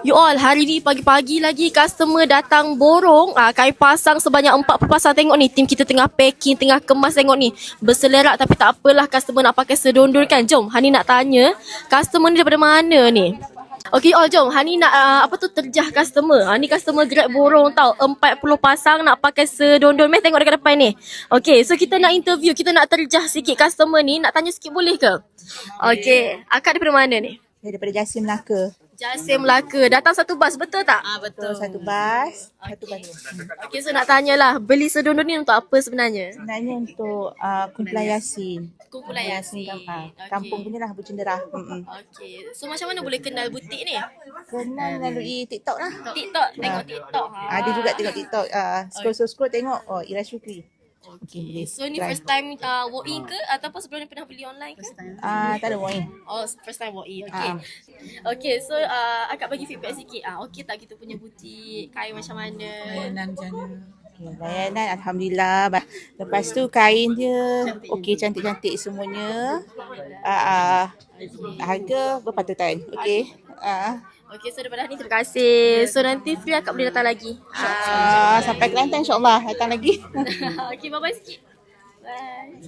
You all, hari ni pagi-pagi lagi customer datang borong kain pasang sebanyak 40 pasang. Tengok ni, tim kita tengah packing, tengah kemas. Tengok ni, berselerak tapi tak apalah, customer nak pakai sedondol kan. Jom, Hani nak tanya customer ni daripada mana ni. Okay all, jom Hani nak terjah customer. Ni customer Grab borong tau, 40 pasang nak pakai sedondol. Meh, tengok dekat depan ni. Okay, so kita nak interview, kita nak terjah sikit customer ni. Nak tanya sikit boleh ke? Okay, akak daripada mana ni? Daripada Jasim Melaka. Jasim Melaka. Datang satu bas, betul tak? Betul, satu bas. Satu bas. Okay, so nak tanyalah, beli sedondol ni untuk apa sebenarnya? Sebenarnya untuk kumpulan Yasin. Kumpulan Yasin. Kampung punya lah, Bucenderah. Okay, so macam mana boleh kenal butik ni? Kenal melalui TikTok lah. TikTok, tengok TikTok. Ada juga tengok TikTok. Scroll Tengok. Oh, Ira Syukri. Okay, so ni first time walk in ke ataupun sebelum ni pernah beli online ke? Tak ada walk in. Oh, first time walk in. Okay. Okay, so akak bagi feedback sikit. Okay tak kita punya butik, kain macam mana? Layanan Alhamdulillah. Lepas tu kain dia okey, cantik-cantik semuanya. Harga berpatutan. Okey. Okay, so daripada ni terima kasih. So nanti free akak boleh datang lagi. Sampai Kelantan insya-Allah datang lagi. Okay, bye-bye sikit. Bye.